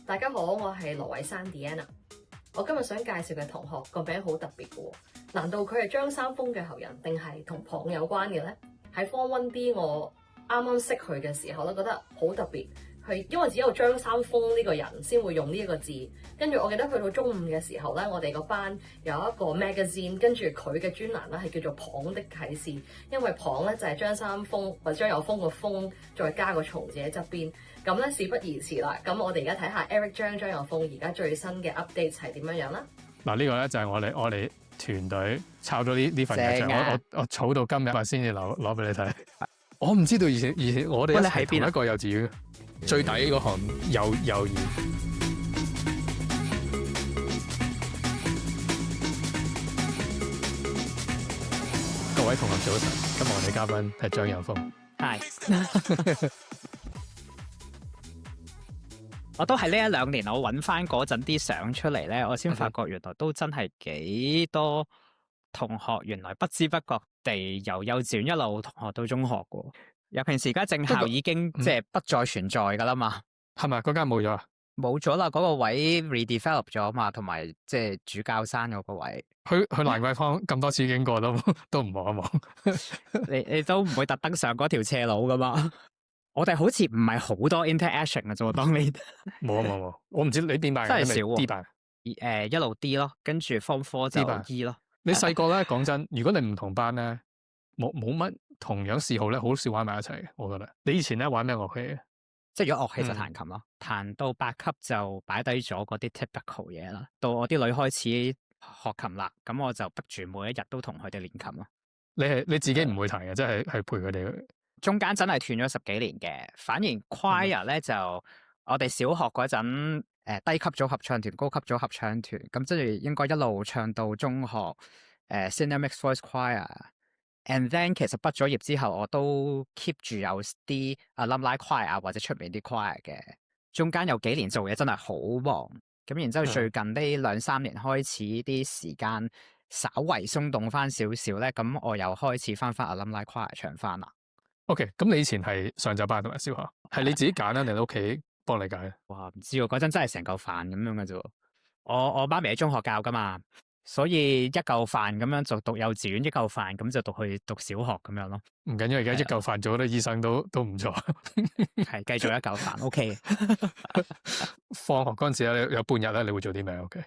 大家好，我係羅偉珊 Deanna。我今日想介紹嘅同學個名好特別嘅喎，難道佢係張三豐嘅後人，定係同蚌有關嘅咧？喺 Form 1B 我啱啱識佢嘅時候咧，覺得好特別。係因為只有張三豐呢個人先會用呢一個字，跟住我記得去到中午嘅時候咧，我哋個班有一個 magazine， 跟住佢嘅專欄咧係叫做蚌的啟示，因為蚌咧就係張三豐或者張有豐個豐，再加個蟲字喺側邊。咁咧事不宜遲啦，咁我哋而家睇下 Eric 張有豐而家最新嘅 update 係點樣樣啦。嗱，呢個咧就係我哋團隊抄咗呢份嘅獎，我儲到今日先至攞俾你睇。我唔知道以前我哋係同一個幼稚園。最底嗰行幼兒，各位同學早晨，今日我哋嘉賓係張有豐。係，我都係呢1-2年，我揾翻嗰陣啲相出嚟咧，我先發覺原來都真係幾多同學，原來不知不覺地由幼稚園一路同學到中學嘅。尤其是而家正校已經即係不再存在噶啦嘛。係咪嗰間冇咗啊？冇咗啦，嗰個位 redevelop 咗嘛，同埋即係主教山嗰個位。去蘭桂坊咁多次經過都唔望一望。你都唔會特登上嗰條斜路噶嘛？我哋好似唔係好多 interaction 嘅啫，當年。冇，我唔知你邊班真係少喎。 D 班一路 D 咯，跟住 Form 4就 E 咯。你細個咧，講真，如果你唔同班咧，冇乜同樣嗜好咧，好少玩埋一齊嘅。我覺得你以前咧玩咩樂器嘅？即係如果樂器就彈琴咯，彈到8級就擺低咗嗰啲 typical 嘢啦。到我啲女開始學琴啦，咁我就逼住每一日都同佢哋練琴咯。你自己唔會彈嘅，即係陪佢哋。中間真係斷咗10幾年嘅，反而 choir 咧就我哋小學嗰陣低級組合唱團、高級組合唱團，咁即係應該一路唱到中學senior mixed voice choir。And then 其實畢咗業之後，我都 keep 住有啲 alumni choir 或者出面啲 choir 嘅。中間有幾年做嘢真係好忙，咁然之後最近呢2-3年開始啲時間稍為鬆動翻少少咧，咁我又開始翻 alumni choir 唱翻啦。OK， 咁你以前係上晝班同埋小學，係你自己揀啊，定係屋企幫你揀？哇，唔知喎，嗰陣真係成嚿飯咁樣嘅啫。我媽咪喺中學教噶嘛。所以一嚿飯咁樣就讀幼稚園，一嚿飯咁就去讀小學咁樣咯。唔緊要，而家一嚿飯做得醫生都唔錯。係繼續一嚿飯 OK。放學嗰陣時咧，有半日咧，你會做啲咩 ？OK。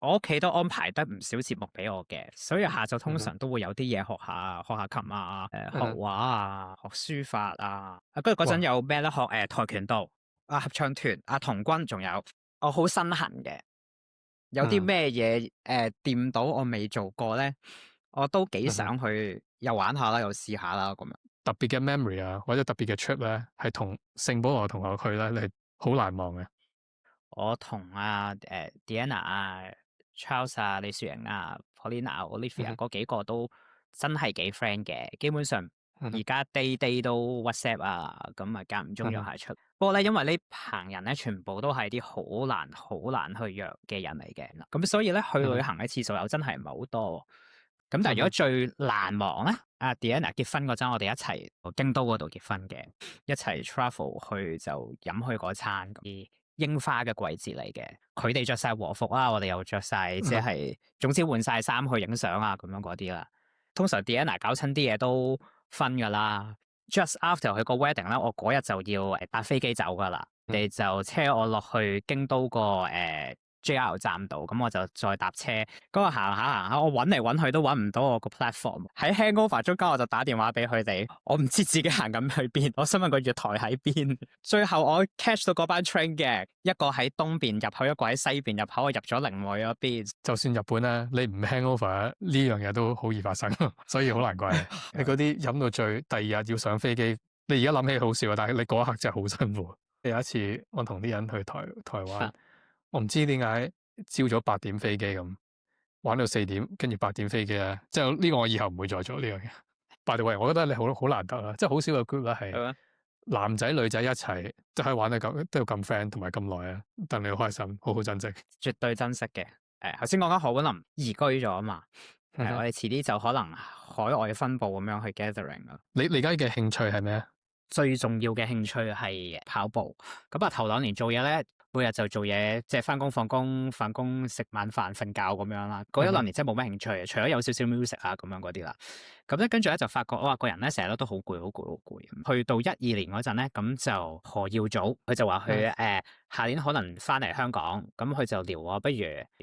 我屋企都安排得唔少節目俾我嘅，所以下晝通常都會有啲嘢學下琴啊，學畫啊，學書法啊。跟住嗰陣有咩咧？學跆拳道啊，合唱團啊，童軍，仲有我好身痕嘅。有啲咩嘢掂到我未做過咧，我都幾想去又玩下啦，又試下啦咁樣。特別嘅 memory 啊，或者特別嘅 trip 咧，係同聖保羅同學去咧，你係好難忘嘅。我同Deanna 啊、Charles 啊、李雪瑩啊、Paulina、Olivia 嗰幾個都真係幾 friend 嘅，基本上而家 day 都 WhatsApp 啊，咁啊間唔中約下出。不過咧，因為呢棚人咧，全部都係啲好難去約嘅人嚟嘅，咁所以咧去旅行嘅次數又真係唔係好多。咁但係如果最難忘咧，阿 Deanna 結婚嗰陣，我哋一齊京都嗰度結婚嘅，一齊 travel 去就飲去嗰餐，櫻花嘅季節嚟嘅，佢哋着晒和服啦，我哋又着晒，即係總之換晒衫去影相啊，咁樣嗰啲啦。通常 Deanna 搞親啲嘢都分噶啦。Just after 佢個 wedding 咧，我嗰日就要搭飛機走噶啦，你就車我落去京都個JR 站度，咁我就再搭車。嗰個行下，我揾嚟揾去都揾唔到我個 platform。喺 hangover 中間，我就打電話俾佢哋，我唔知自己行緊去邊，我想問個月台喺邊。最後我 catch 到嗰班 train 嘅，一個喺東邊入口，一個喺西邊入口，我入咗另外一邊。就算日本咧，你唔 hangover 呢樣嘢都好易發生，所以好難怪。你嗰啲飲到醉，第2日要上飛機，你而家諗起好笑，但係你嗰一刻真係好辛苦。有一次我同啲人去台灣。我唔知點解朝早8點飛機咁，玩到4點，跟住8點飛機咧，即係呢個我以後唔會再做呢樣嘢。By the way，我覺得你好難得啦，即係好少個 group 咧係男仔女仔一齊都可以玩得咁都要咁 friend 同埋咁耐啊，戥你好開心，好珍惜，絕對珍惜嘅。頭先講緊何文林移居咗啊嘛，我哋遲啲就可能海外分佈咁樣去 gathering 啦。你而家嘅興趣係咩啊？最重要嘅興趣係跑步。咁啊頭2年做嘢咧。每日就做嘢，即係翻工放工食晚飯瞓覺咁樣啦。嗰一兩年真係冇乜興趣，除咗有少少 music 啊咁樣嗰啲啦。咁咧跟住咧就發覺哇，個人咧成日都好攰。去到12年嗰陣咧，咁就何耀祖佢就話佢下年可能翻嚟香港，咁佢就撩我，不如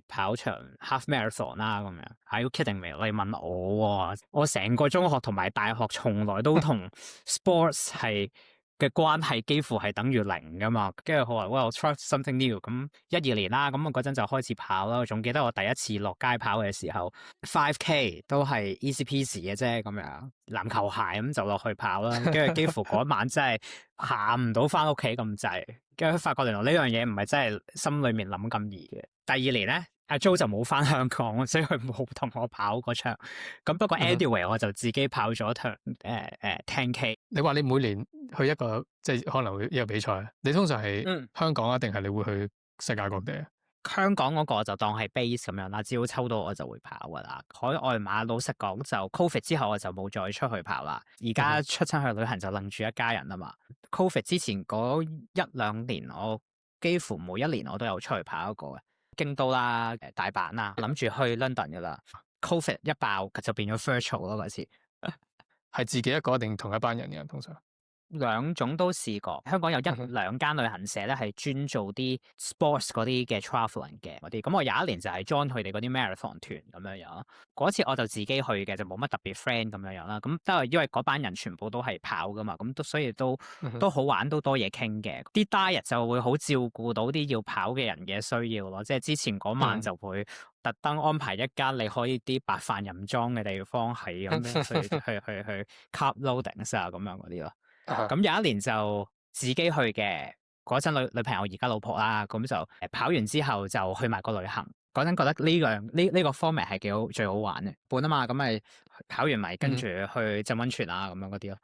跑場 half marathon 啦咁樣。Are you kidding me？你問我喎，我成個中學同埋大學從來都同 sports 係嘅關係幾乎係等於零噶嘛，跟住我話 well try something new， 咁12年啦，咁我嗰陣就開始跑啦。我仲記得我第一次落街跑嘅時候 5K 都係 easy peasy 嘅啫，咁樣籃球鞋咁就落去跑啦，跟住幾乎嗰晚真係行唔到翻屋企咁滯，跟住發覺原來呢樣嘢唔係真係心裏面諗咁易嘅。第二年咧，阿 Jo 就冇翻香港，所以佢冇同我跑嗰場。咁不過 anyway 我就自己跑咗場10K。你話你每年去一個即係可能會一個比賽，你通常係香港啊，定係你會去世界各地啊？香港嗰個就當係 base 咁樣啦，只要抽到我就會跑噶啦。海外馬老實講就 Covid 之後我就冇再出去跑啦。而家出親去旅行就楞住一家人啊嘛。Covid 之前嗰1-2年我幾乎每一年我都有出去跑一個嘅。京都啦、大阪啦，諗住去 London 噶啦。Covid 一爆就變咗 virtual 咯嗰次。係自己一個定同一班人嘅通常？兩種都試過，香港有1-2間旅行社咧係專做啲 sports 嗰啲嘅 travelling 嘅嗰啲，咁我有一年就係 join 佢哋嗰啲 marathon 團咁樣樣。嗰次我就自己去嘅，就冇乜特別 friend 咁樣樣啦。咁都係因為嗰班人全部都係跑噶嘛，咁所以都好玩，都多嘢傾嘅。啲 diet 就會好照顧到啲要跑嘅人嘅需要咯，即係之前嗰晚就會特登安排一間你可以啲白飯飲裝嘅地方，係咁樣去 carb loading 啊咁樣嗰啲咯。咁有一年就自己去嘅，嗰陣女朋友而家老婆啦，咁就跑完之後就去埋個旅行。嗰陣覺得呢個 format 係最好玩嘅，本啊嘛，咁咪跑完咪跟住去浸溫泉啊咁樣嗰啲咯。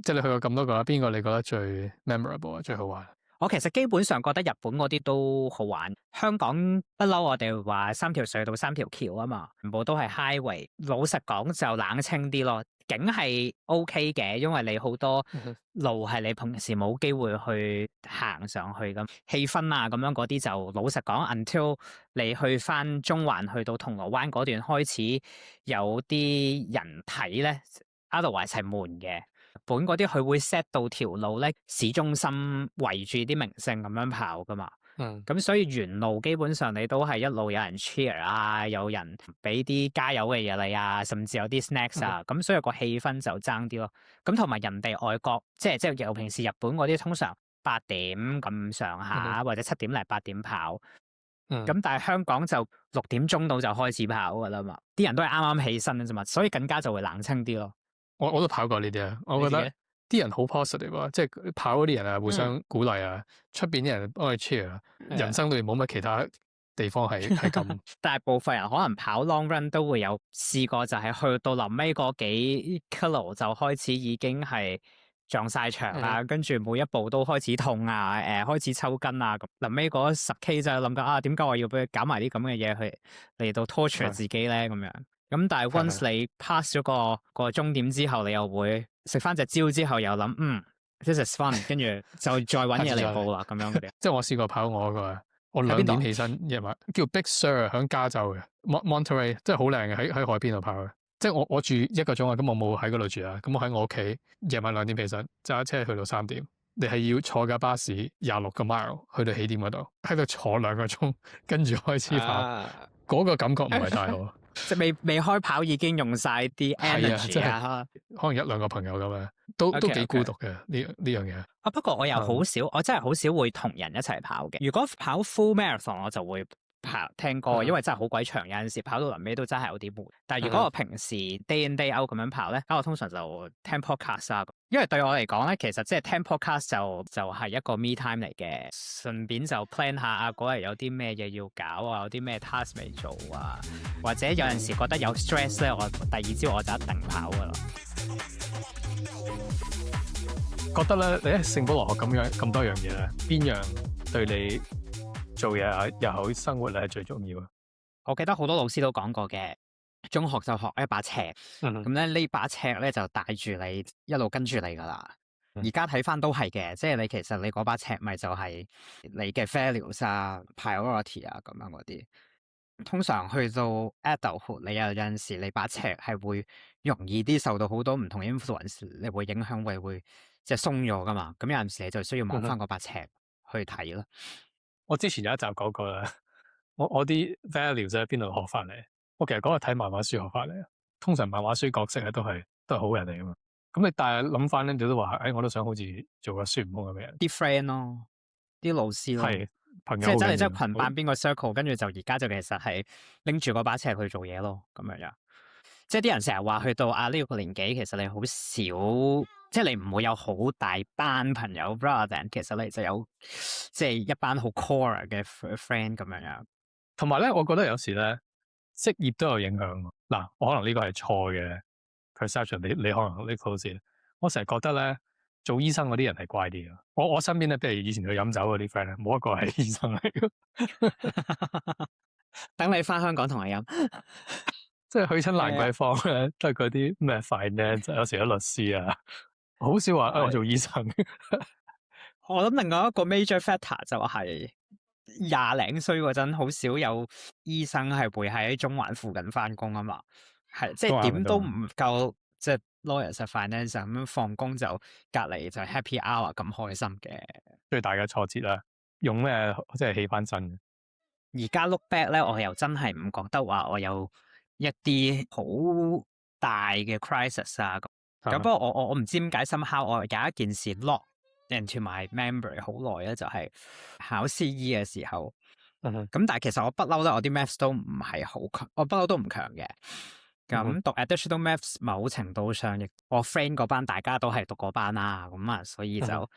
即係你去過咁多個，邊個你覺得最 memorable 啊，最好玩？我其實基本上覺得日本嗰啲都好玩，香港不嬲我哋話3條隧道3條橋啊嘛，全部都係 highway。老實講就冷清啲咯，景係 OK 嘅，因為你好多路係你平時冇機會去行上去咁，氣氛啊咁樣嗰啲就老實講 until 你去翻中環去到銅鑼灣嗰段開始有啲人睇咧 otherwise 係悶嘅。本嗰啲佢會 set 到條路咧，市中心圍住啲明星咁樣跑噶嘛。咁所以沿路基本上你都係一路有人 cheer 啊，有人俾啲加油嘅嘢你啊，甚至有啲 snacks 啊。咁所以個氣氛就爭啲咯。咁同埋人哋外國即係由平時日本嗰啲通常8點咁上下，或者7點零8點跑。咁但係香港就6點鐘到就開始跑噶啦嘛，啲人都係啱啱起身啫嘛，所以更加就會冷清啲咯。我都跑過呢啲啊，我覺得啲人好 positive 啊，即係跑嗰啲人啊，互相鼓勵啊，出邊啲人幫佢 cheer 啊，人生裏面冇乜其他地方係咁。大部分人可能跑 long run 都會有試過，就係去到臨尾嗰幾 kilo 就開始已經係撞晒牆啦，跟住每一步都開始痛啊，開始抽筋啊，咁臨尾嗰10K 就諗緊啊，點解我要俾佢搞埋啲咁嘅嘢去嚟到 torture 自己咧咁樣？咁但係 once 你 pass 咗個終點之後，你又會食翻隻蕉之後又諗this is fun， 跟住就再搵嘢嚟報啦咁樣嘅。即係我試過跑我嗰個，我2點起身夜晚，叫 Big Sur 響加州嘅 Monterey， 即係好靚嘅，喺海邊度跑嘅。即係我住1個鐘啊，咁我冇喺嗰度住啊，咁我喺我屋企夜晚2點起身揸車去到3點，你係要坐架巴士26個 mile 去到起點嗰度，喺度坐2個鐘，跟住開始跑，嗰個感覺唔係太好。即係未開跑已經用晒啲 energy 啊，可能1-2個朋友咁樣，都幾孤獨嘅呢樣嘢。不過我又好少，我真係好少會同人一齊跑嘅。如果跑 full marathon 我就會聽歌，因為真係好鬼長，有陣時跑到臨尾都真係有啲悶。但係如果我平時 day in day out 咁樣跑咧，我通常就聽 podcast 啊。因為對我嚟講咧，其實即係聽 podcast 就係一個 me time 嚟嘅，順便就 plan 下嗰日有啲咩嘢要搞啊，有啲咩 task 未做啊，或者有陣時覺得有 stress 咧，我第2朝我就一定跑噶啦。覺得咧，你喺聖保羅學咁多樣嘢咧，邊樣對你做嘢又好生活咧係最重要啊？我記得好多老師都講過嘅。中學就學一把尺，咁咧呢把尺咧就帶住你一路跟住你噶啦。而家睇翻都係嘅，即係你其實你嗰把尺咪就係你嘅 values 啊、priority 啊咁樣嗰啲。通常去到 adulthood，你有陣時你把尺係會容易啲受到好多唔同 influence，你會影響會即係鬆咗噶嘛。咁有陣時你就需要望翻嗰把尺去睇咯。我之前有一集講過啦，我啲 values 喺邊度學翻嚟？我其實嗰個睇漫畫書學翻嚟。通常漫畫書角色咧都係好人嚟噶嘛。咁你但係諗翻咧，你都話，我都想好似做個孫悟空咁嘅人。啲 friend 咯，啲老師咯，係朋友即係真係好緊要，即係群扮邊個 circle，跟住就而家就其實係拎住嗰把尺去做嘢咯，咁樣樣。即係啲人成日話去到呢個年紀，其實你好少，即係你唔會有好大班朋友 brother，其實你就有即係一班好 core 嘅 friend 咁樣樣。同埋咧，我覺得有時咧，職業都有影響。嗱，我可能呢個係錯嘅 perception，你可能呢個好似，我成日覺得咧，做醫生嗰啲人係乖啲嘅。我身邊咧，譬如以前去飲酒嗰啲 friend 咧，冇一個係醫生嚟嘅。等你翻香港同我飲，即係去親蘭桂坊咧，都係嗰啲咩 finance，有時有律師啊，好少話我做醫生。我諗另外一個 major factor 就係廿零歲嗰陣，好少有醫生係會喺中環附近翻工啊嘛，係即係點都唔夠，即係 lawyers finance 咁樣放工就隔籬就 happy hour 咁開心嘅。最大嘅挫折啦，用咩即係起翻身？而家 look back 咧，我又真係唔覺得話我有一啲好大嘅 crisis 啊。咁不過我唔知點解somehow我有一件事 lock into my memory 好耐咧，就係考 CE 嘅時候。咁但係其實我不嬲咧，我啲 maths 都唔係好強，我不嬲都唔強嘅。咁讀 additional maths 某程度上，亦我 friend 嗰班大家都係讀嗰班啦，咁啊，所以就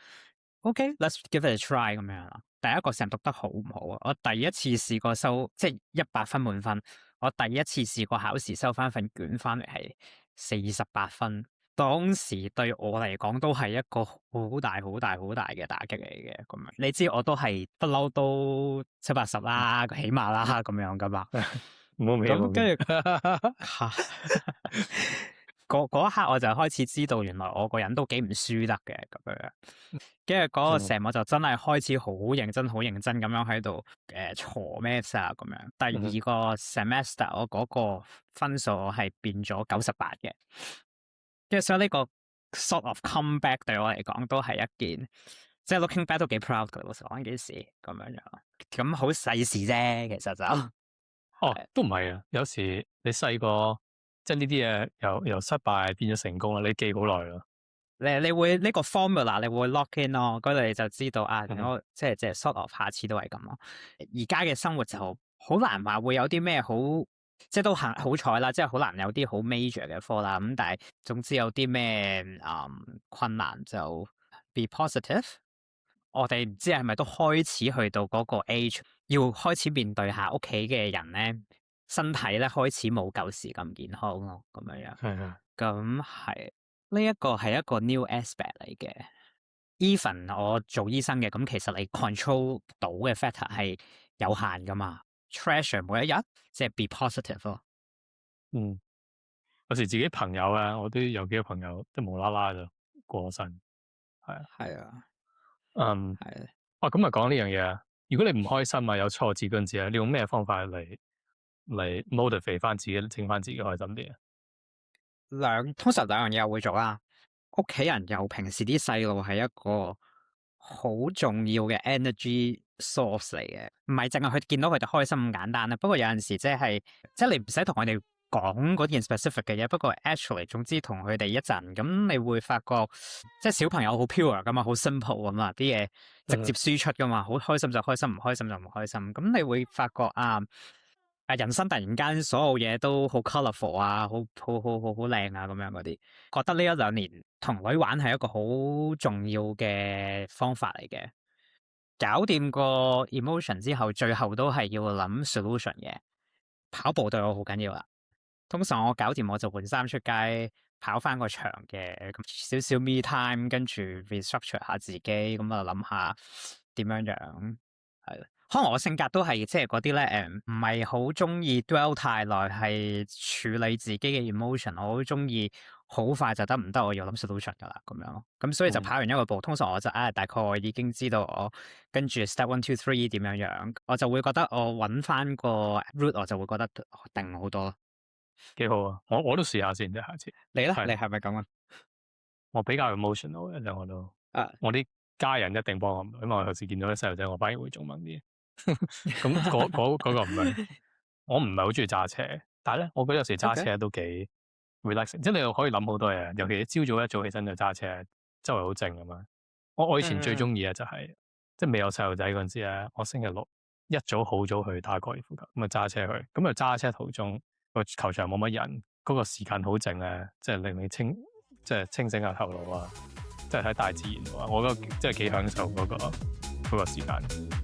OK，let's give it a try 咁樣啦。第一個 sem 讀得好唔好啊？我第一次試過收即係100分滿分，我第一次試過考試收翻份卷翻嚟係48分。當時對我嚟講都係一個好大嘅打擊嚟嘅，咁樣你知我都係不嬲都70-80啦，起碼啦咁樣噶嘛。咁跟住嗰一刻我就開始知道，原來我個人都幾唔輸得嘅咁樣。跟住嗰個成我就真係開始好認真咁樣喺度鋤 maths 啊咁樣。第二個 semester 我嗰個分數我係變咗98嘅。跟住所以呢個 sort of comeback 對我嚟講都係一件，即係 looking back 都幾 proud 嘅。老實講呢件事咁樣樣，咁好細事啫，其實就都唔係啊。有時你細個即係呢啲嘢由失敗變咗成功啦，你記好耐咯。你會呢個 formula 你會 lock in 咯，嗰度你就知道我即係 sort of 下次都係咁咯。而家嘅生活就好難話會有啲咩好。即係都好彩啦，即係好難有啲好 major 嘅科啦。咁但係總之有啲咩困難就 be positive。我哋唔知係咪都開始去到嗰個 age，要開始面對下屋企嘅人咧，身體咧開始冇舊時咁健康咯，咁樣樣。係咁係呢一個係一個 new aspect 嚟嘅。Even 我做醫生嘅，咁其實你 control 到嘅 factor 係有限噶嘛。treasure 每一日，即係 be positive 咯。有時自己朋友啊，我都有幾個朋友都無啦啦就過身，係啊，係啊。咁啊講呢樣嘢啊，如果你唔開心啊，有挫折嗰陣時啊，你用咩方法嚟 motivate 翻自己，整翻自己開心啲啊？通常兩樣嘢我會做啦。屋企人又平時啲細路係一個好重要嘅 energy source 嚟嘅，唔係淨係佢見到佢哋開心咁簡單啦。不過有陣時即係你唔使同佢哋講嗰件 specific 嘅嘢，不過 actually 總之同佢哋一陣，咁你會發覺即係小朋友好 pure 噶嘛，好 simple 咁嘛，啲嘢直接輸出噶嘛，好開心就開心，唔開心就唔開心。咁你會發覺人生突然間所有嘢都好 colourful 啊，好靚啊，咁樣嗰啲，覺得呢1-2年同女玩係一個好重要嘅方法嚟嘅。搞掂個 emotion 之後，最後都係要諗 solution 嘅。跑步對我好緊要啦。通常我搞掂我就換衫出街跑翻個場嘅，咁少少 me time，跟住 restructure 下自己，咁啊諗下點樣樣係。可能我性格都係即係嗰啲咧，唔係好中意 dwell 太耐，係處理自己嘅 emotion。我好中意好快就得唔得，我要諗 solution 噶啦，咁樣咯。咁所以就跑完一個步，通常我就大概我已經知道我跟住 step 1 2 3點樣樣，我就會覺得我揾翻個 route， 我就會覺得定好多。幾好啊！我都試下先，即係下次。你咧？你係咪咁啊？我比較 emotional 嘅，就我都。我啲家人一定幫我唔到，因為我有時見到啲細路仔，我反而會仲猛啲。咁嗰個唔係，我唔係好中意揸車，但係咧，我覺得有時揸車都幾 relaxing，即係你又可以諗好多嘢，尤其朝早一早起身就揸車，周圍好靜咁嘛。我以前最中意嘅就係、即係未有細路仔嗰陣時咧，我星期六一早好早去打高爾夫球，咁啊揸車去，咁啊揸車途中個球場冇乜人，嗰、個時間好靜咧，即係令你即係清醒下頭腦啊，即係喺大自然啊，我覺得即係幾享受嗰個時間。